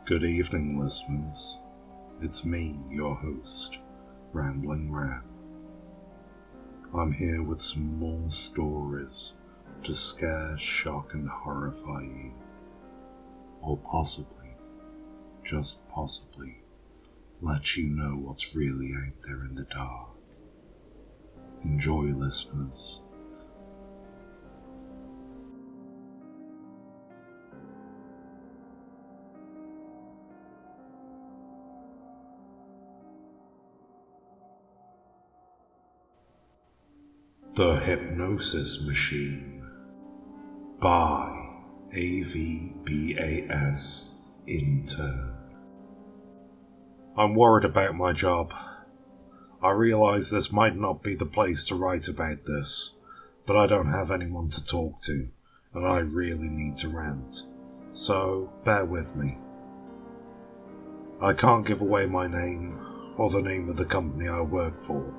Good evening, listeners. It's me, your host, Ramblingramm. I'm here with some more stories to scare, shock, and horrify you. Or possibly, just possibly, let you know what's really out there in the dark. Enjoy, listeners. The Hypnosis Machine by AVBAS Intern. I'm worried about my job. I realise this might not be the place to write about this, but I don't have anyone to talk to, and I really need to rant, so bear with me. I can't give away my name, or the name of the company I work for,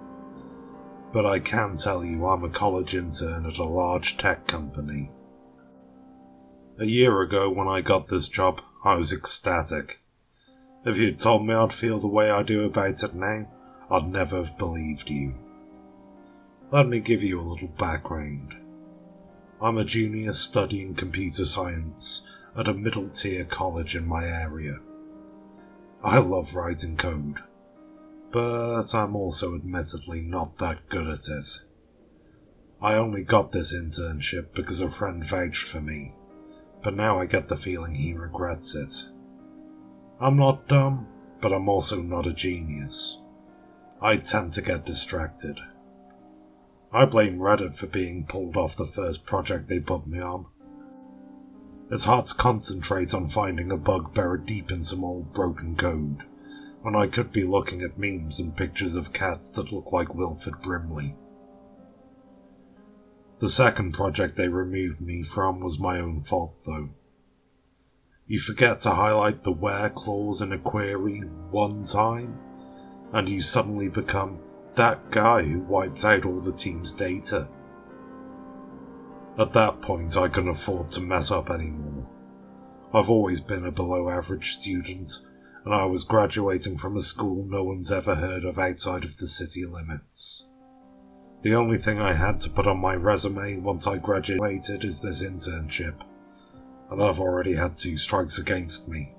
but I can tell you I'm a college intern at a large tech company. A year ago when I got this job, I was ecstatic. If you'd told me I'd feel the way I do about it now, I'd never have believed you. Let me give you a little background. I'm a junior studying computer science at a middle-tier college in my area. I love writing code, but I'm also admittedly not that good at it. I only got this internship because a friend vouched for me, but now I get the feeling he regrets it. I'm not dumb, but I'm also not a genius. I tend to get distracted. I blame Reddit for being pulled off the first project they put me on. It's hard to concentrate on finding a bug buried deep in some old broken code, when I could be looking at memes and pictures of cats that look like Wilford Brimley. The second project they removed me from was my own fault, though. You forget to highlight the where clause in a query one time, and you suddenly become that guy who wiped out all the team's data. At that point, I couldn't afford to mess up anymore. I've always been a below-average student, and I was graduating from a school no one's ever heard of outside of the city limits. The only thing I had to put on my resume once I graduated is this internship, and I've already had 2 strikes against me.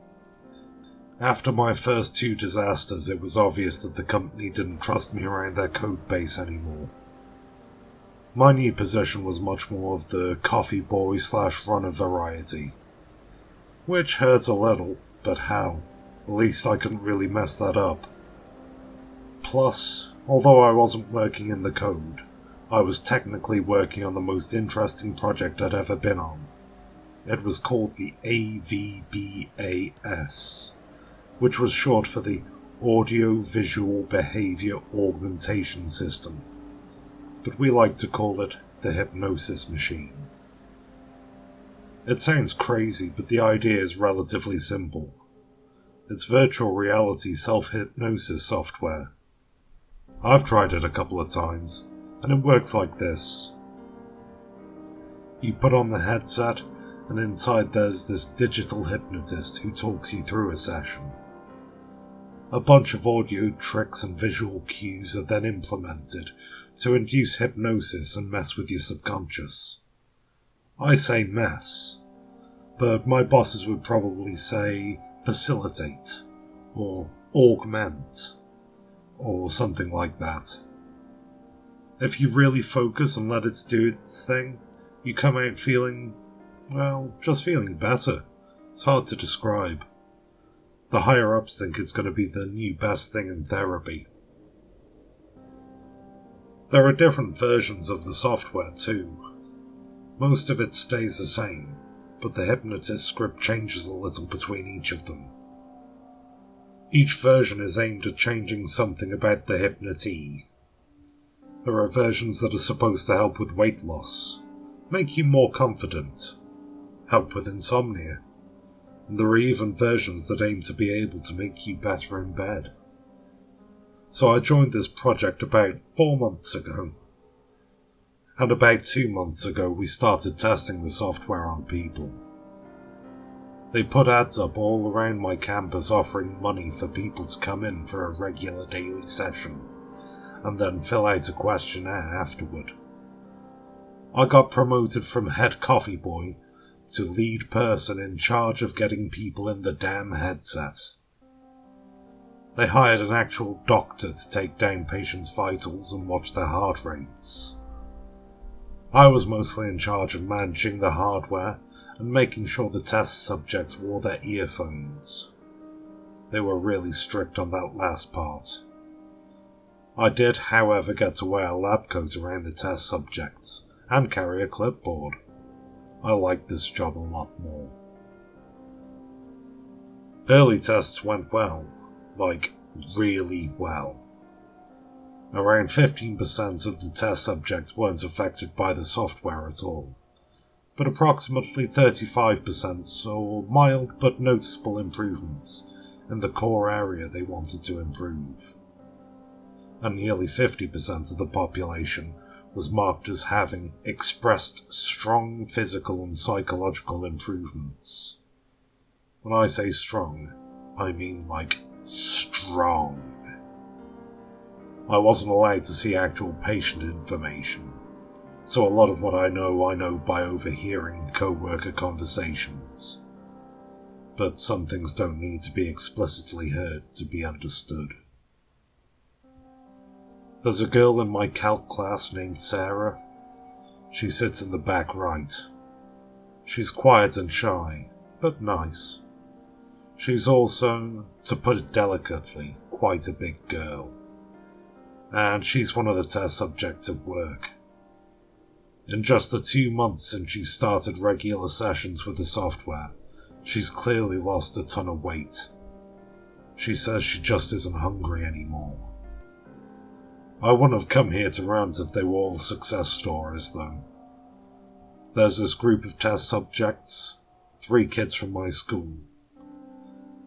After my first 2 disasters, it was obvious that the company didn't trust me around their code base anymore. My new position was much more of the coffee boy / runner variety, which hurt a little, but how? At least I couldn't really mess that up. Plus, although I wasn't working in the code, I was technically working on the most interesting project I'd ever been on. It was called the AVBAS, which was short for the Audio Visual Behavior Augmentation System, but we like to call it the Hypnosis Machine. It sounds crazy, but the idea is relatively simple. It's virtual reality self-hypnosis software. I've tried it a couple of times, and it works like this. You put on the headset, and inside there's this digital hypnotist who talks you through a session. A bunch of audio tricks and visual cues are then implemented to induce hypnosis and mess with your subconscious. I say mess, but my bosses would probably say facilitate, or augment, or something like that. If you really focus and let it do its thing, you come out feeling, well, just feeling better. It's hard to describe. The higher-ups think it's going to be the new best thing in therapy. There are different versions of the software too. Most of it stays the same, but the hypnotist script changes a little between each of them. Each version is aimed at changing something about the hypnotee. There are versions that are supposed to help with weight loss, make you more confident, help with insomnia, and there are even versions that aim to be able to make you better in bed. So I joined this project about 4 months ago, and about 2 months ago we started testing the software on people. They put ads up all around my campus offering money for people to come in for a regular daily session, and then fill out a questionnaire afterward. I got promoted from head coffee boy to lead person in charge of getting people in the damn headset. They hired an actual doctor to take down patients' vitals and watch their heart rates. I was mostly in charge of managing the hardware and making sure the test subjects wore their earphones. They were really strict on that last part. I did, however, get to wear a lab coat around the test subjects and carry a clipboard. I liked this job a lot more. Early tests went well, like really well. Around 15% of the test subjects weren't affected by the software at all, but approximately 35% saw mild but noticeable improvements in the core area they wanted to improve. And nearly 50% of the population was marked as having expressed strong physical and psychological improvements. When I say strong, I mean like strong. I wasn't allowed to see actual patient information, so a lot of what I know by overhearing co-worker conversations. But some things don't need to be explicitly heard to be understood. There's a girl in my calc class named Sarah. She sits in the back right. She's quiet and shy, but nice. She's also, to put it delicately, quite a big girl. And she's one of the test subjects at work. In just the 2 months since she started regular sessions with the software, she's clearly lost a ton of weight. She says she just isn't hungry anymore. I wouldn't have come here to rant if they were all success stories, though. There's this group of test subjects, 3 kids from my school.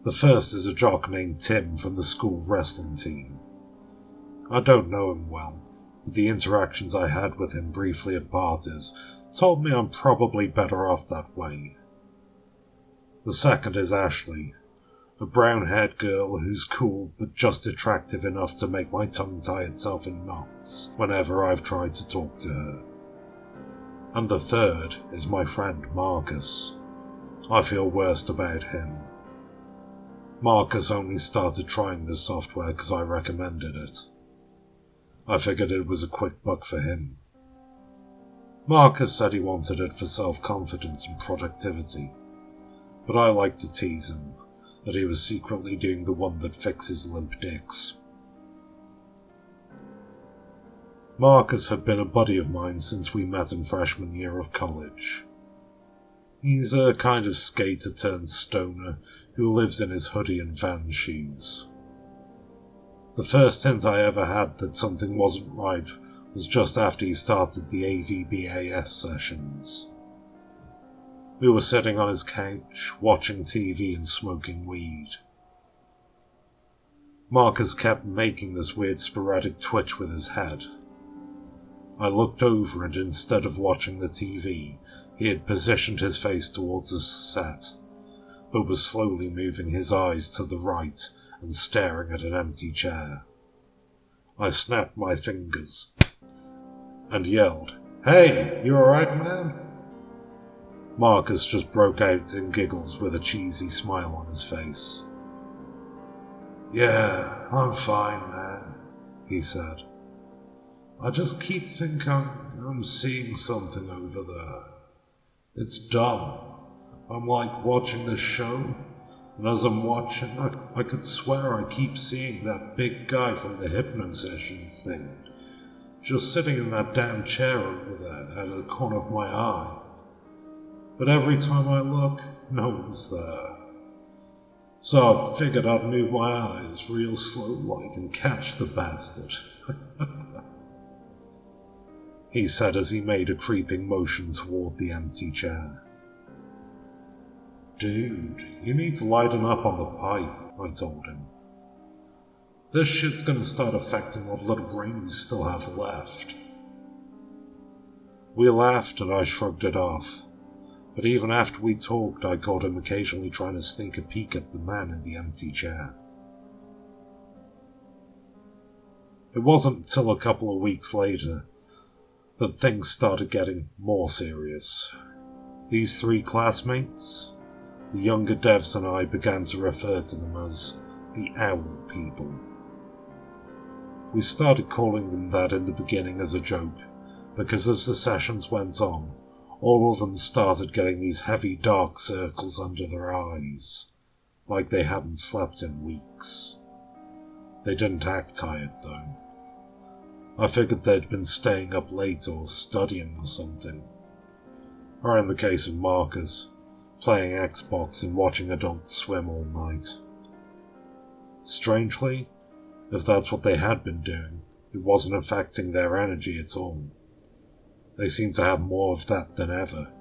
The first is a jock named Tim from the school wrestling team. I don't know him well, but the interactions I had with him briefly at parties told me I'm probably better off that way. The second is Ashley, a brown-haired girl who's cool but just attractive enough to make my tongue tie itself in knots whenever I've tried to talk to her. And the third is my friend Marcus. I feel worst about him. Marcus only started trying this software because I recommended it. I figured it was a quick buck for him. Marcus said he wanted it for self-confidence and productivity, but I liked to tease him that he was secretly doing the one that fixes limp dicks. Marcus had been a buddy of mine since we met in freshman year of college. He's a kind of skater turned stoner who lives in his hoodie and Vans shoes. The first hint I ever had that something wasn't right was just after he started the AVBAS sessions. We were sitting on his couch, watching TV and smoking weed. Marcus kept making this weird sporadic twitch with his head. I looked over and instead of watching the TV, he had positioned his face towards the set, but was slowly moving his eyes to the right and staring at an empty chair. I snapped my fingers and yelled, "Hey, you alright, man?" Marcus just broke out in giggles with a cheesy smile on his face. "Yeah, I'm fine, man," he said. "I just keep thinking I'm seeing something over there. It's dumb. I'm like watching this show, and as I'm watching, I could swear I keep seeing that big guy from the hypno sessions thing, just sitting in that damn chair over there out of the corner of my eye. But every time I look, no one's there. So I figured I'd move my eyes real slow-like and catch the bastard," he said as he made a creeping motion toward the empty chair. "Dude, you need to lighten up on the pipe," I told him. "This shit's gonna start affecting what little brain you still have left." We laughed and I shrugged it off, but even after we talked, I caught him occasionally trying to sneak a peek at the man in the empty chair. It wasn't until a couple of weeks later that things started getting more serious. These 3 classmates, the younger devs and I began to refer to them as the Owl People. We started calling them that in the beginning as a joke, because as the sessions went on, all of them started getting these heavy dark circles under their eyes, like they hadn't slept in weeks. They didn't act tired, though. I figured they'd been staying up late or studying or something. Or in the case of Marcus, playing Xbox and watching Adult Swim all night. Strangely, if that's what they had been doing, it wasn't affecting their energy at all. They seemed to have more of that than ever.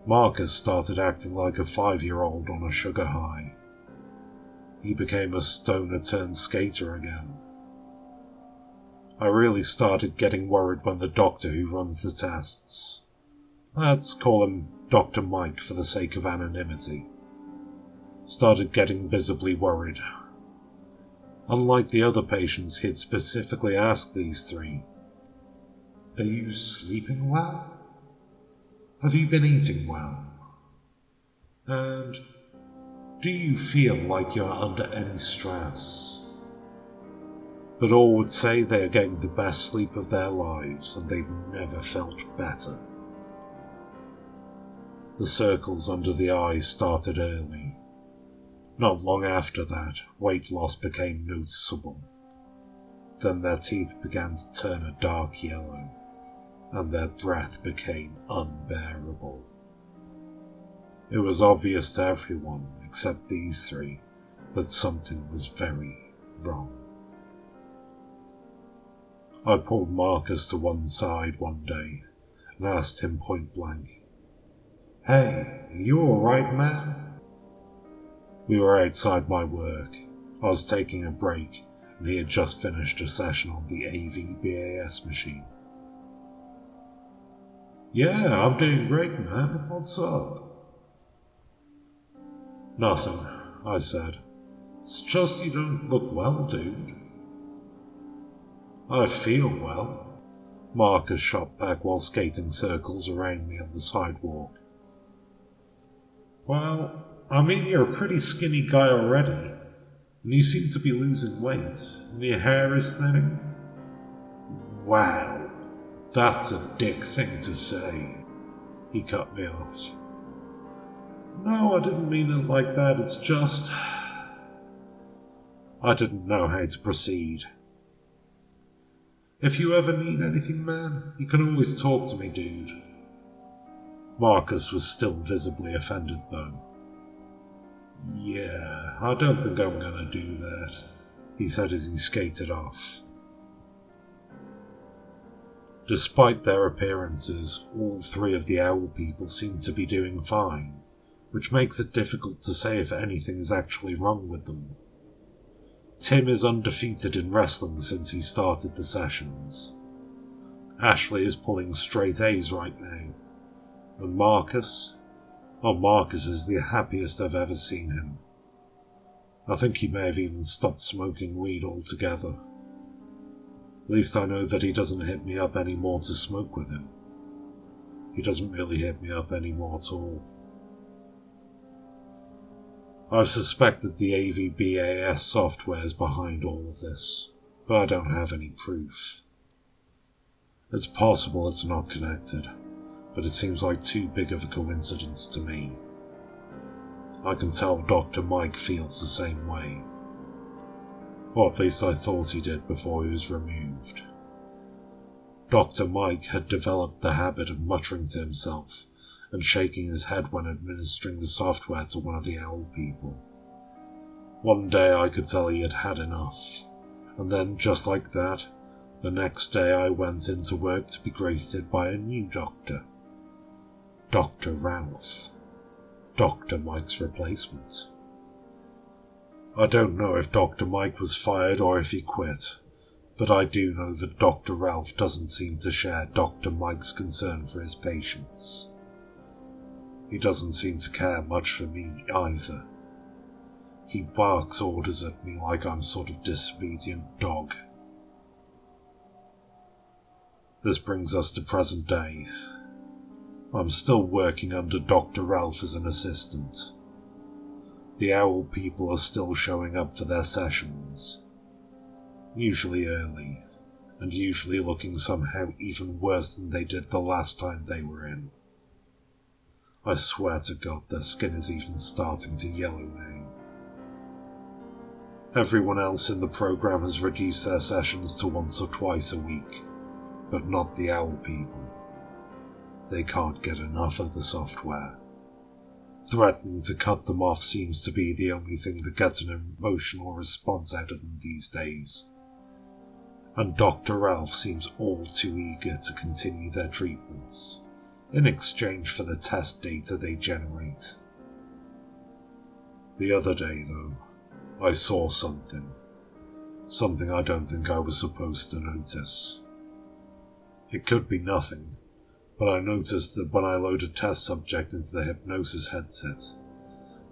Marcus started acting like a 5-year-old on a sugar high. He became a stoner-turned-skater again. I really started getting worried when the doctor who runs the tests, let's call him Dr. Mike for the sake of anonymity, started getting visibly worried. Unlike the other patients, he'd specifically asked these 3, "Are you sleeping well? Have you been eating well? And do you feel like you're under any stress?" But all would say they are getting the best sleep of their lives and they've never felt better. The circles under the eyes started early. Not long after that, weight loss became noticeable. Then their teeth began to turn a dark yellow, and their breath became unbearable. It was obvious to everyone, except these 3, that something was very wrong. I pulled Marcus to one side one day and asked him point blank, "Hey, are you alright, man?" We were outside my work. I was taking a break, and he had just finished a session on the AVBAS machine. "Yeah, I'm doing great, man. What's up?" "Nothing," I said. "It's just you don't look well, dude." "I feel well," Marcus shot back while skating circles around me on the sidewalk. "Well, I mean, you're a pretty skinny guy already, and you seem to be losing weight, and your hair is thinning." "Wow, that's a dick thing to say," he cut me off. "No, I didn't mean it like that, it's just..." I didn't know how to proceed. "If you ever need anything, man, you can always talk to me, dude." Marcus was still visibly offended, though. "Yeah, I don't think I'm gonna do that," he said as he skated off. Despite their appearances, all 3 of the Owl People seemed to be doing fine, which makes it difficult to say if anything is actually wrong with them. Tim is undefeated in wrestling since he started the sessions. Ashley is pulling straight A's right now. And Marcus? Oh, Marcus is the happiest I've ever seen him. I think he may have even stopped smoking weed altogether. At least I know that he doesn't hit me up anymore to smoke with him. He doesn't really hit me up anymore at all. I suspect that the AVBAS software is behind all of this, but I don't have any proof. It's possible it's not connected, but it seems like too big of a coincidence to me. I can tell Dr. Mike feels the same way. Or at least I thought he did before he was removed. Dr. Mike had developed the habit of muttering to himself and shaking his head when administering the software to one of the Owl People. One day I could tell he had had enough, and then, just like that, the next day I went into work to be greeted by a new doctor. Dr. Ralph. Dr. Mike's replacement. I don't know if Dr. Mike was fired or if he quit, but I do know that Dr. Ralph doesn't seem to share Dr. Mike's concern for his patients. He doesn't seem to care much for me either. He barks orders at me like I'm sort of disobedient dog. This brings us to present day. I'm still working under Dr. Ralph as an assistant. The owl people are still showing up for their sessions, usually early, and usually looking somehow even worse than they did the last time they were in. I swear to God their skin is even starting to yellow now. Everyone else in the program has reduced their sessions to once or twice a week, but not the owl people. They can't get enough of the software. Threatening to cut them off seems to be the only thing that gets an emotional response out of them these days. And Dr. Ralph seems all too eager to continue their treatments, in exchange for the test data they generate. The other day, though, I saw something I don't think I was supposed to notice. It could be nothing, but I noticed that when I load a test subject into the hypnosis headset,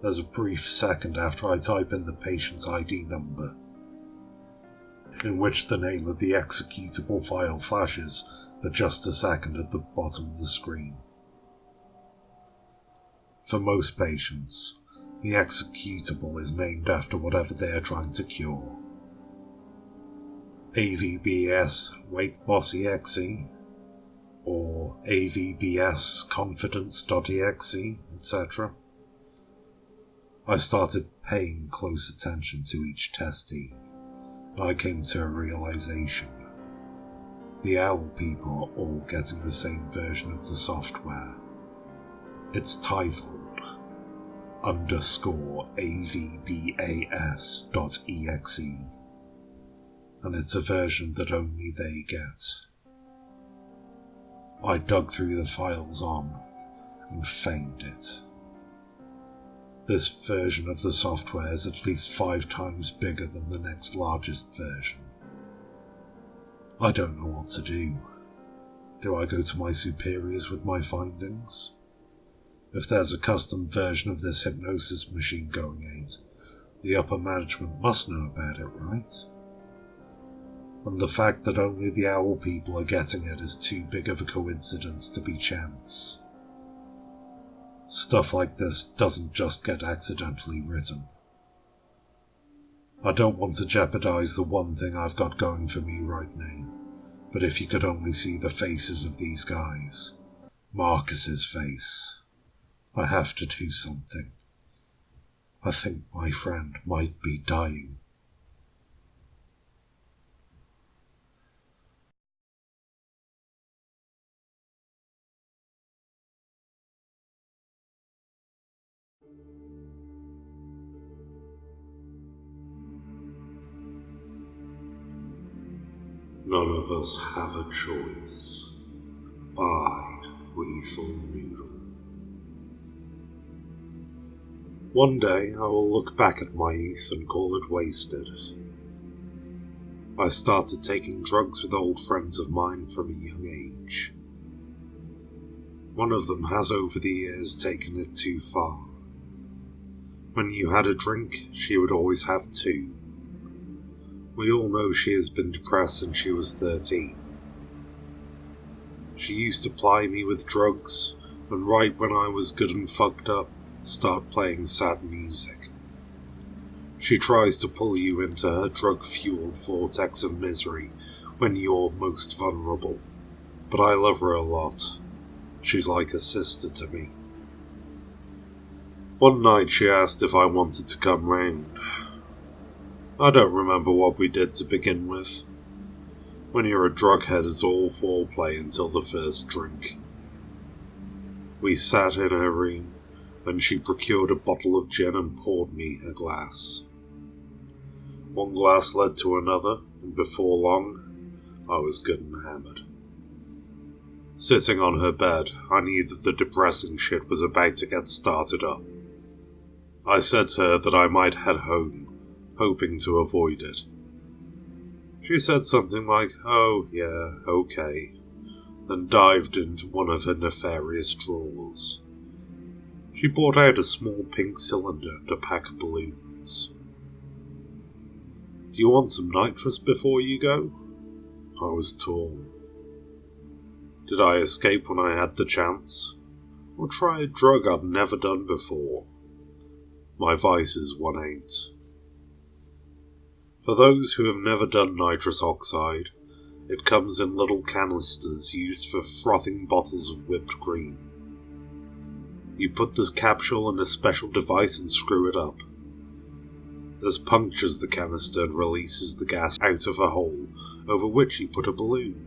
there's a brief second after I type in the patient's ID number, in which the name of the executable file flashes for just a second at the bottom of the screen. For most patients, the executable is named after whatever they are trying to cure. AVBS weight loss exe, or AVBS confidence.exe, etc. I started paying close attention to each testee, and I came to a realization. The owl people are all getting the same version of the software. It's titled _AVBAS.exe, and it's a version that only they get. I dug through the files on and found it. This version of the software is at least 5 times bigger than the next largest version. I don't know what to do. Do I go to my superiors with my findings? If there's a custom version of this hypnosis machine going out, the upper management must know about it, right? And the fact that only the owl people are getting it is too big of a coincidence to be chance. Stuff like this doesn't just get accidentally written. I don't want to jeopardize the one thing I've got going for me right now, but if you could only see the faces of these guys. Marcus's face. I have to do something. I think my friend might be dying. None of us have a choice. By Lethal Noodle. One day I will look back at my youth and call it wasted. I started taking drugs with old friends of mine from a young age. One of them has over the years taken it too far. When you had a drink, she would always have 2. We all know she has been depressed since she was 13. She used to ply me with drugs, and right when I was good and fucked up, start playing sad music. She tries to pull you into her drug-fueled vortex of misery when you're most vulnerable, but I love her a lot. She's like a sister to me. One night she asked if I wanted to come round. I don't remember what we did to begin with. When you're a drughead, it's all foreplay until the first drink. We sat in her room, and she procured a bottle of gin and poured me a glass. One glass led to another, and before long, I was good and hammered. Sitting on her bed, I knew that the depressing shit was about to get started up. I said to her that I might head home, hoping to avoid it. She said something like, "Oh, yeah, okay," then dived into one of her nefarious drawers. She brought out a small pink cylinder and a pack of balloons. Do you want some nitrous before you go? I was torn. Did I escape when I had the chance? Or try a drug I'd never done before? My vices won out. For those who have never done nitrous oxide, it comes in little canisters used for frothing bottles of whipped cream. You put this capsule in a special device and screw it up. This punctures the canister and releases the gas out of a hole over which you put a balloon.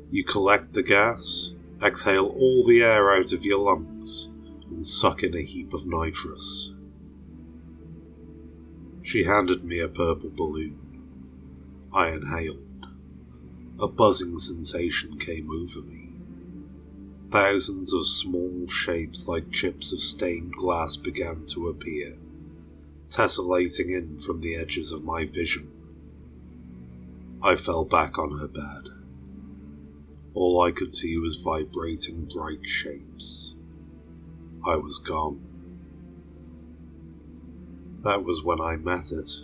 You collect the gas, exhale all the air out of your lungs, and suck in a heap of nitrous. She handed me a purple balloon. I inhaled. A buzzing sensation came over me. Thousands of small shapes like chips of stained glass began to appear, tessellating in from the edges of my vision. I fell back on her bed. All I could see was vibrating bright shapes. I was gone. That was when I met it.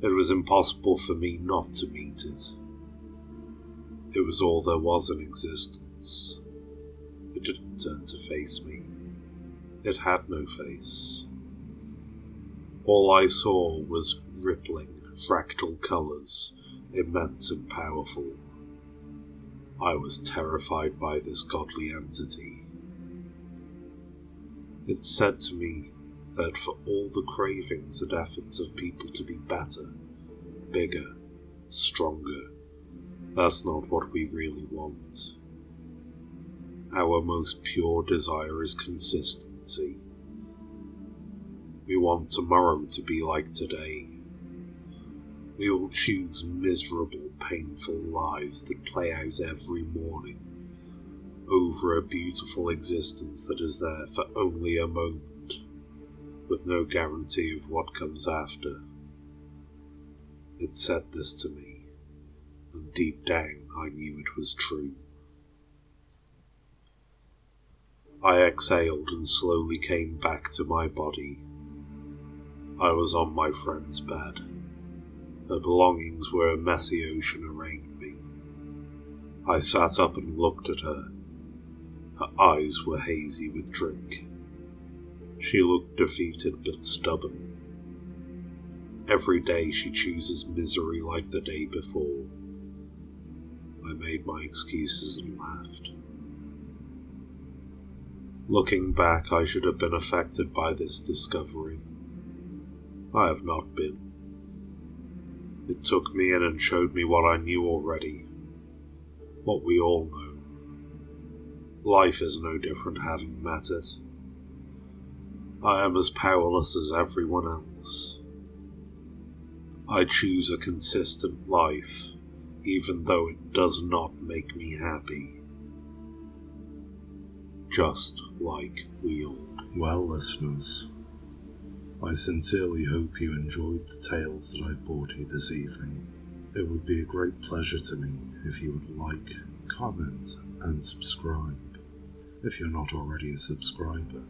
It was impossible for me not to meet it. It was all there was in existence. It didn't turn to face me. It had no face. All I saw was rippling, fractal colours, immense and powerful. I was terrified by this godly entity. It said to me that for all the cravings and efforts of people to be better, bigger, stronger, that's not what we really want. Our most pure desire is consistency. We want tomorrow to be like today. We will choose miserable, painful lives that play out every morning over a beautiful existence that is there for only a moment, with no guarantee of what comes after. It said this to me, and deep down I knew it was true. I exhaled and slowly came back to my body. I was on my friend's bed. Her belongings were a messy ocean around me. I sat up and looked at her. Her eyes were hazy with drink. She looked defeated but stubborn. Every day she chooses misery like the day before. I made my excuses and laughed. Looking back, I should have been affected by this discovery. I have not been. It took me in and showed me what I knew already, what we all know. Life is no different having met it. I am as powerless as everyone else. I choose a consistent life, even though it does not make me happy. Just like we all do. Well, listeners, I sincerely hope you enjoyed the tales that I brought you this evening. It would be a great pleasure to me if you would like, comment, and subscribe, if you're not already a subscriber.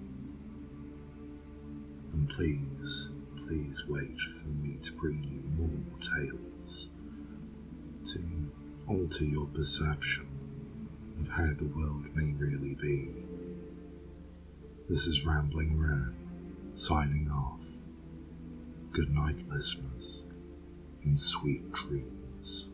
And please wait for me to bring you more tales to alter your perception of how the world may really be. This is Ramblingramm, signing off. Good night, listeners, and sweet dreams.